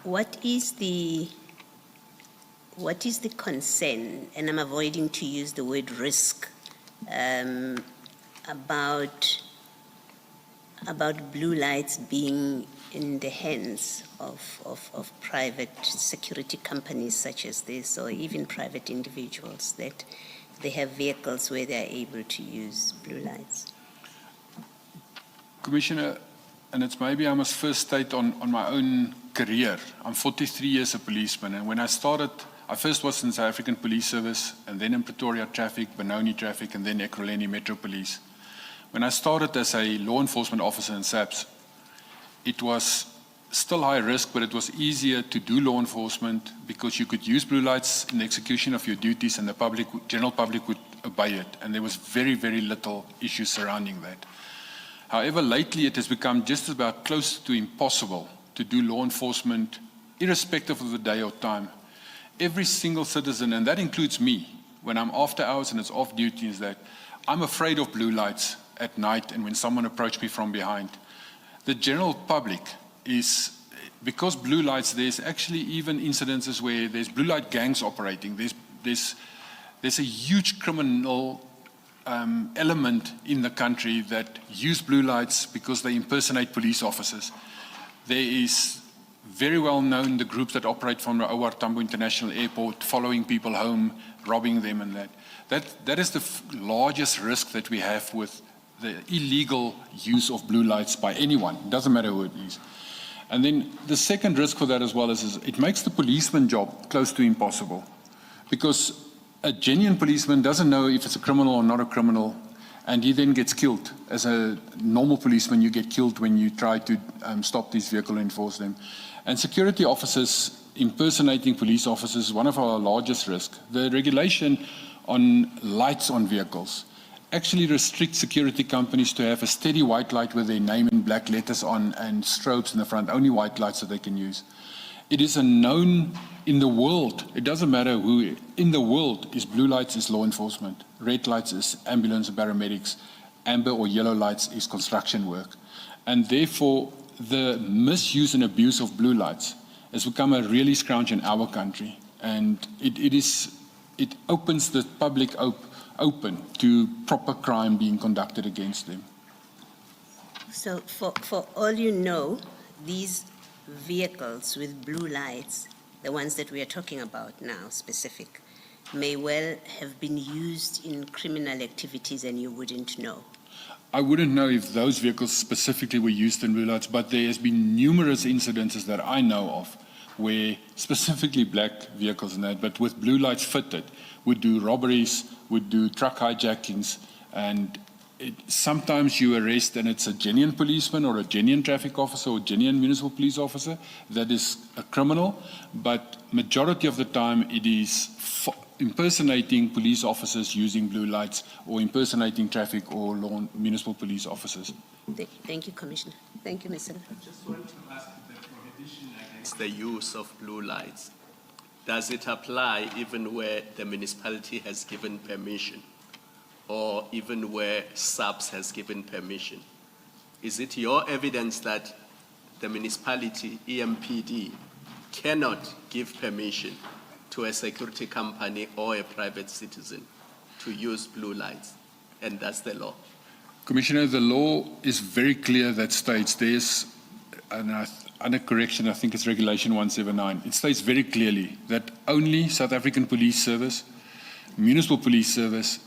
what is the concern, and I'm avoiding to use the word risk, about blue lights being in the hands of private security companies such as this, or even private individuals, that they have vehicles where they're able to use blue lights? Commissioner, and it's maybe I must first state on my own career. I'm 43 years a policeman, and when I started, I first was in the South African Police Service, and then in Pretoria Traffic, Benoni Traffic, and then Ekurhuleni Metro Police. When I started as a law enforcement officer in SAPS, it was still high risk, but it was easier to do law enforcement because you could use blue lights in the execution of your duties, and the general public would obey it, and there was very, very little issues surrounding that. However, lately it has become just about close to impossible to do law enforcement, irrespective of the day or time. Every single citizen, and that includes me, when I'm after hours and it's off duty, is that I'm afraid of blue lights at night and when someone approaches me from behind. The general public is, because blue lights, there's actually even incidences where there's blue light gangs operating. There's a huge criminal element in the country that use blue lights because they impersonate police officers. There is very well known the groups that operate from the OR Tambo International Airport, following people home, robbing them, and that is the largest risk that we have with the illegal use of blue lights by anyone. It doesn't matter who it is. And then the second risk for that as well is it makes the policeman job close to impossible, because a genuine policeman doesn't know if it's a criminal or not a criminal, and he then gets killed. As a normal policeman, you get killed when you try to stop these vehicles and enforce them. And security officers impersonating police officers is one of our largest risks. The regulation on lights on vehicles actually restricts security companies to have a steady white light with their name in black letters on and strobes in the front, only white lights that they can use. It is a known in the world, it doesn't matter who, in the world is blue lights is law enforcement, red lights is ambulance and paramedics, amber or yellow lights is construction work. And therefore, the misuse and abuse of blue lights has become a really scrounge in our country. And it opens the public open to proper crime being conducted against them. So for all you know, these vehicles with blue lights, the ones that we are talking about now, specific, may well have been used in criminal activities and you wouldn't know. I wouldn't know if those vehicles specifically were used in blue lights, but there has been numerous incidences that I know of where specifically black vehicles and that, but with blue lights fitted, would do robberies, would do truck hijackings, and sometimes you arrest and it's a genuine policeman or a genuine traffic officer or genuine municipal police officer that is a criminal, but majority of the time it is impersonating police officers using blue lights or impersonating traffic or municipal police officers. Thank you, Commissioner. Thank you, Mr. I just want to ask the prohibition against the use of blue lights. Does it apply even where the municipality has given permission, or even where SAPS has given permission? Is it your evidence that the municipality, EMPD, cannot give permission to a security company or a private citizen to use blue lights, and that's the law? Commissioner, the law is very clear that states there's, under correction, I think it's Regulation 179, it states very clearly that only South African Police Service, Municipal Police Service,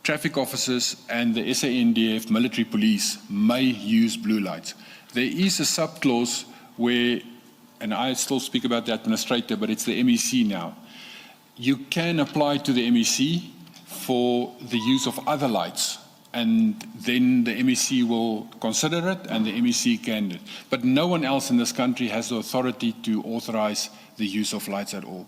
traffic officers and the SANDF military police may use blue lights. There is a sub-clause where, and I still speak about the administrator, but it's the MEC now. You can apply to the MEC for the use of other lights, and then the MEC will consider it and the MEC can do it. But no one else in this country has the authority to authorize the use of lights at all.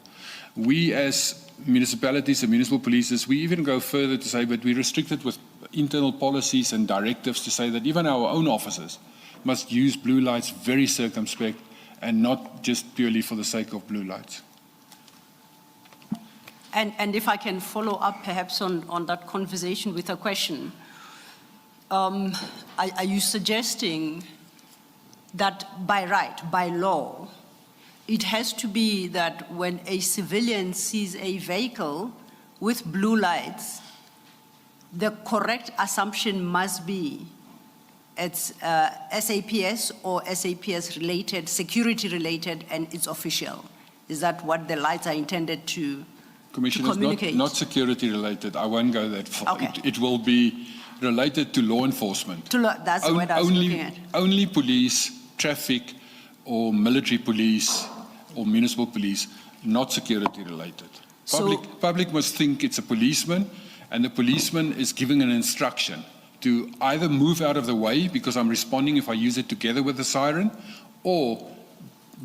We as municipalities and municipal polices, we even go further to say, but we restrict it with internal policies and directives to say that even our own officers must use blue lights very circumspect and not just purely for the sake of blue lights. And if I can follow up perhaps on that conversation with a question, are you suggesting that by right, by law, it has to be that when a civilian sees a vehicle with blue lights, the correct assumption must be it's SAPS or SAPS related, security related, and it's official. Is that what the lights are intended to Commissioner, communicate? not security related. I won't go that far. Okay. It will be related to law enforcement. That's what I was looking at. Only police, traffic, or military police, or municipal police, not security related. Public must think it's a policeman, and the policeman is giving an instruction to either move out of the way because I'm responding if I use it together with the siren, or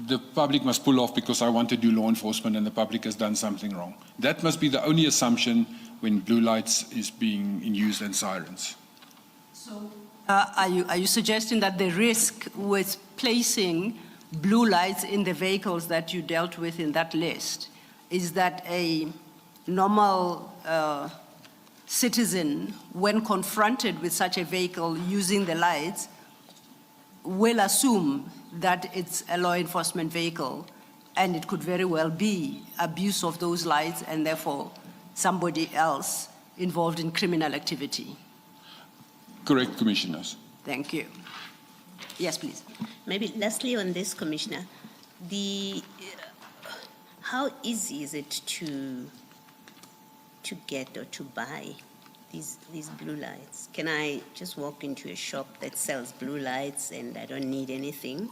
the public must pull off because I want to do law enforcement and the public has done something wrong. That must be the only assumption when blue lights is being used and sirens. So are you suggesting that the risk with placing blue lights in the vehicles that you dealt with in that list is that a normal citizen, when confronted with such a vehicle using the lights, will assume that it's a law enforcement vehicle, and it could very well be abuse of those lights and therefore somebody else involved in criminal activity? Correct, Commissioners. Thank you. Yes, please. Maybe lastly on this, Commissioner, how easy is it to get or to buy these blue lights? Can I just walk into a shop that sells blue lights and I don't need anything,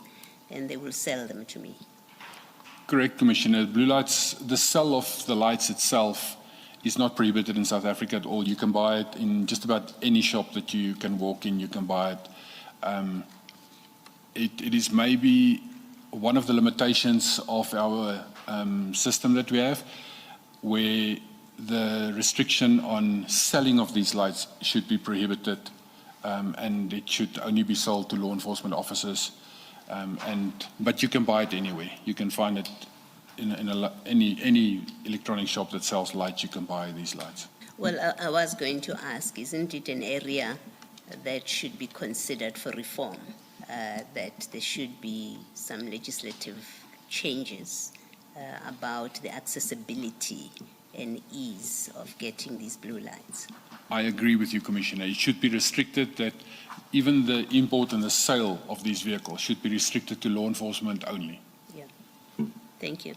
and they will sell them to me? Correct, Commissioner. Blue lights, the sale of the lights itself is not prohibited in South Africa at all. You can buy it in just about any shop that you can walk in, you can buy it. It is maybe one of the limitations of our system that we have, where the restriction on selling of these lights should be prohibited, and it should only be sold to law enforcement officers. But you can buy it anyway. You can find it in any electronic shop that sells lights. You can buy these lights. Well, I was going to ask, isn't it an area that should be considered for reform, that there should be some legislative changes about the accessibility and ease of getting these blue lights? I agree with you, Commissioner. It should be restricted that even the import and the sale of these vehicles should be restricted to law enforcement only. Yeah. Thank you.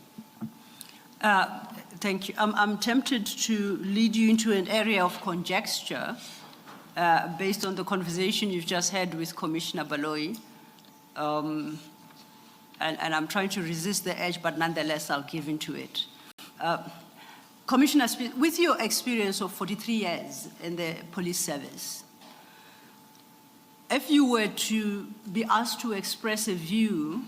Thank you. I'm tempted to lead you into an area of conjecture based on the conversation you've just had with Commissioner Baloyi. And I'm trying to resist the edge, but nonetheless, I'll give into it. Commissioner, with your experience of 43 years in the police service, if you were to be asked to express a view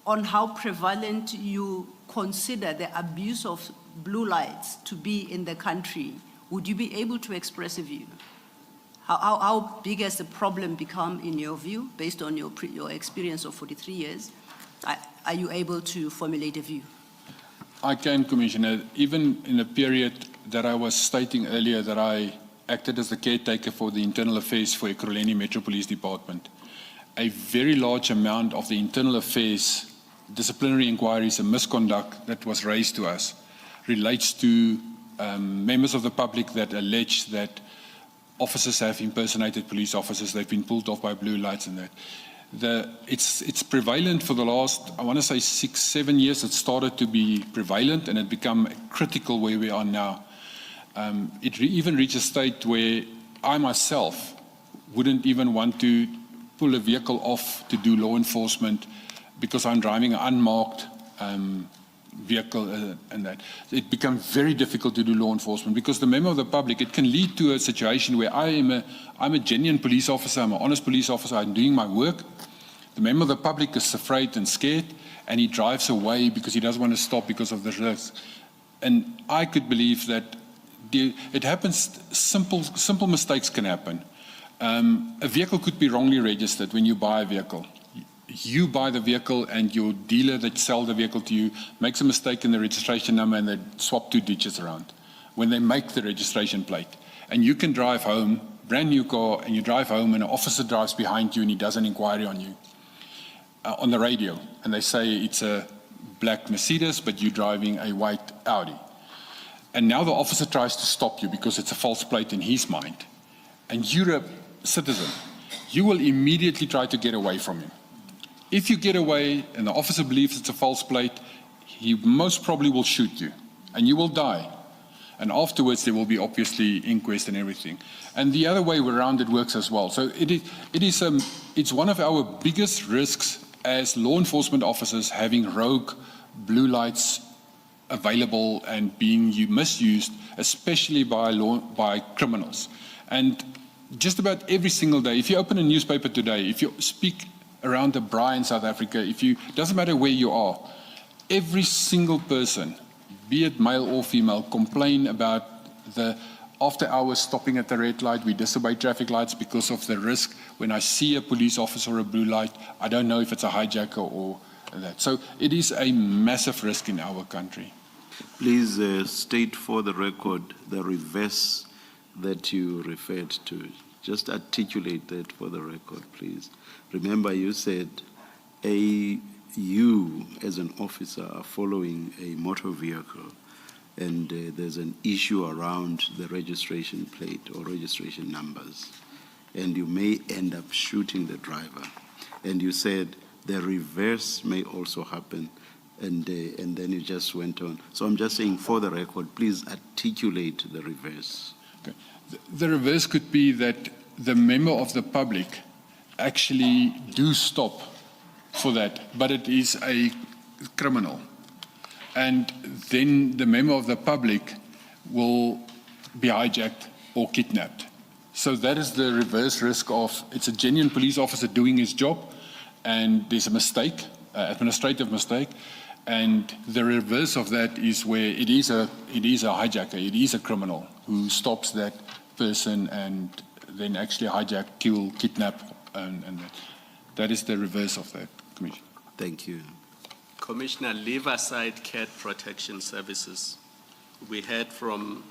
on how prevalent you consider the abuse of blue lights to be in the country, would you be able to express a view? How big has the problem become in your view, based on your experience of 43 years? Are you able to formulate a view? I can, Commissioner. Even in a period that I was stating earlier that I acted as the caretaker for the internal affairs for Ekurhuleni Metro Police Department, a very large amount of the internal affairs, disciplinary inquiries and misconduct that was raised to us relates to members of the public that allege that officers have impersonated police officers. They've been pulled off by blue lights and that. It's prevalent for the last, I want to say 6-7 years. It started to be prevalent and it become critical where we are now. It even reached a state where I myself wouldn't even want to pull a vehicle off to do law enforcement because I'm driving an unmarked vehicle and that. It becomes very difficult to do law enforcement because the member of the public, it can lead to a situation where I'm a genuine police officer, I'm an honest police officer, I'm doing my work. The member of the public is afraid and scared and he drives away because he doesn't want to stop because of the risk. And I could believe that it happens, simple mistakes can happen. A vehicle could be wrongly registered when you buy a vehicle. You buy the vehicle and your dealer that sells the vehicle to you makes a mistake in the registration number and they swap 2 digits around when they make the registration plate. And you can drive home, brand new car, and you drive home and an officer drives behind you and he does an inquiry on you on the radio. And they say it's a black Mercedes, but you're driving a white Audi. And now the officer tries to stop you because it's a false plate in his mind. And you're a citizen. You will immediately try to get away from him. If you get away and the officer believes it's a false plate, he most probably will shoot you and you will die. And afterwards there will be obviously inquest and everything. And the other way around it works as well. So it's one of our biggest risks as law enforcement officers, having rogue blue lights available and being misused, especially by criminals. And just about every single day, if you open a newspaper today, if you speak around the Braai in South Africa, doesn't matter where you are, every single person, be it male or female, complain about the after hours stopping at the red light. We disobey traffic lights because of the risk. When I see a police officer or a blue light, I don't know if it's a hijacker or that. So it is a massive risk in our country. Please state for the record the reverse that you referred to. Just articulate that for the record, please. Remember, you said you as an officer are following a motor vehicle and there's an issue around the registration plate or registration numbers, and you may end up shooting the driver. And you said the reverse may also happen, and then you just went on. So I'm just saying, for the record, please articulate the reverse. Okay. The reverse could be that the member of the public actually do stop for that, but it is a criminal. And then the member of the public will be hijacked or kidnapped. So that is the reverse risk of, it's a genuine police officer doing his job, and there's a mistake, administrative mistake, and the reverse of that is where it is a hijacker, it is a criminal who stops that person and then actually hijack, kill, kidnap, and that is the reverse of that, Commissioner. Thank you. Commissioner, leave aside cat protection services. We heard from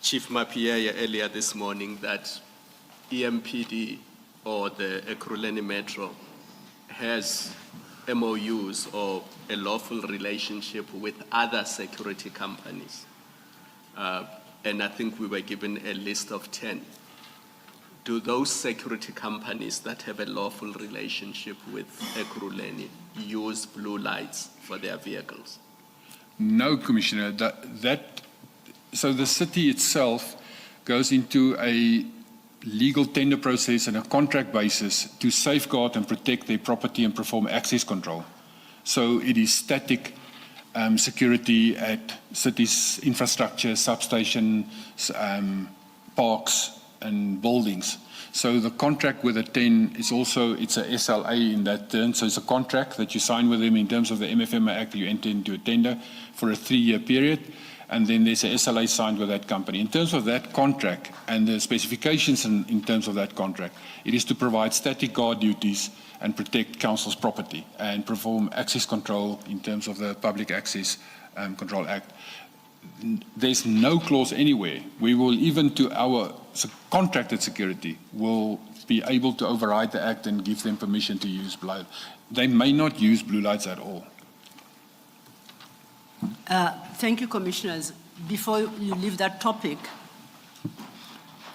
Chief Mapieya earlier this morning that EMPD or the Ekurhuleni Metro has MOUs or a lawful relationship with other security companies. And I think we were given a list of 10. Do those security companies that have a lawful relationship with Ekurhuleni use blue lights for their vehicles? No, Commissioner. So the city itself goes into a legal tender process and a contract basis to safeguard and protect their property and perform access control. So it is static security at cities' infrastructure, substations, parks, and buildings. So the contract with the 10 is also, it's a SLA in that term. So it's a contract that you sign with them in terms of the MFMA Act. You enter into a tender for a 3-year period, and then there's a SLA signed with that company. In terms of that contract and the specifications in terms of that contract, it is to provide static guard duties and protect council's property and perform access control in terms of the Public Access Control Act. There's no clause anywhere. We will, even to our contracted security, will be able to override the act and give them permission to use blue lights. They may not use blue lights at all. Thank you, Commissioners. Before you leave that topic,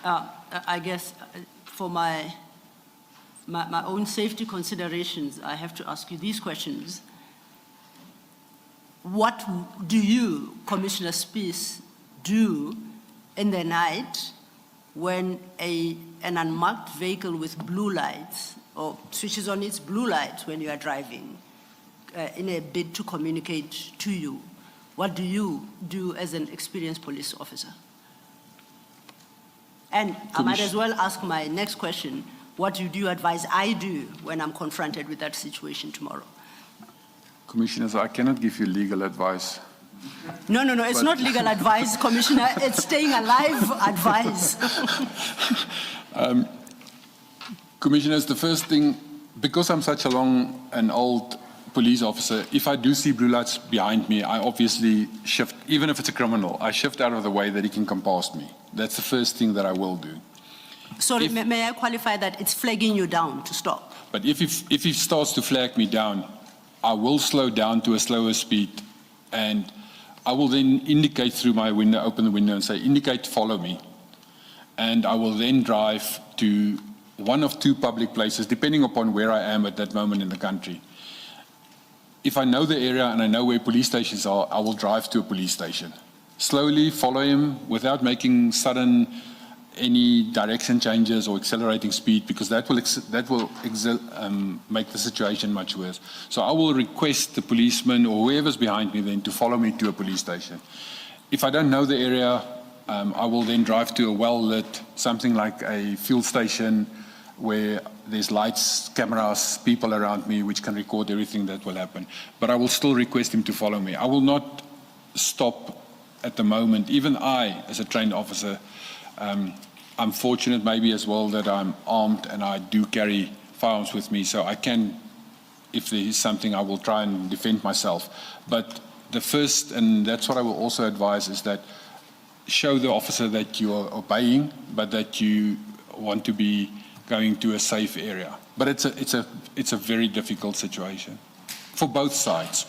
I guess for my own safety considerations, I have to ask you these questions. What do you, Commissioner Spies, do in the night when an unmarked vehicle with blue lights or switches on its blue lights when you are driving in a bid to communicate to you? What do you do as an experienced police officer? And I might as well ask my next question, what do you advise I do when I'm confronted with that situation tomorrow? Commissioners, I cannot give you legal advice. No, it's not legal advice, Commissioner. It's staying alive advice. Commissioners, the first thing, because I'm such an old police officer, if I do see blue lights behind me, I obviously shift, even if it's a criminal, I shift out of the way that he can come past me. That's the first thing that I will do. Sorry, may I qualify that it's flagging you down to stop? But if he starts to flag me down, I will slow down to a slower speed, and I will then indicate through my window, open the window and say, indicate, follow me. And I will then drive to one of two public places, depending upon where I am at that moment in the country. If I know the area and I know where police stations are, I will drive to a police station. Slowly follow him without making sudden any direction changes or accelerating speed, because that will make the situation much worse. So I will request the policeman or whoever's behind me then to follow me to a police station. If I don't know the area, I will then drive to a well-lit, something like a fuel station where there's lights, cameras, people around me which can record everything that will happen. But I will still request him to follow me. I will not stop at the moment. Even I, as a trained officer, I'm fortunate maybe as well that I'm armed and I do carry firearms with me, so I can, if there is something, I will try and defend myself. But the first, and that's what I will also advise, is that show the officer that you are obeying, but that you want to be going to a safe area. But it's a very difficult situation for both sides.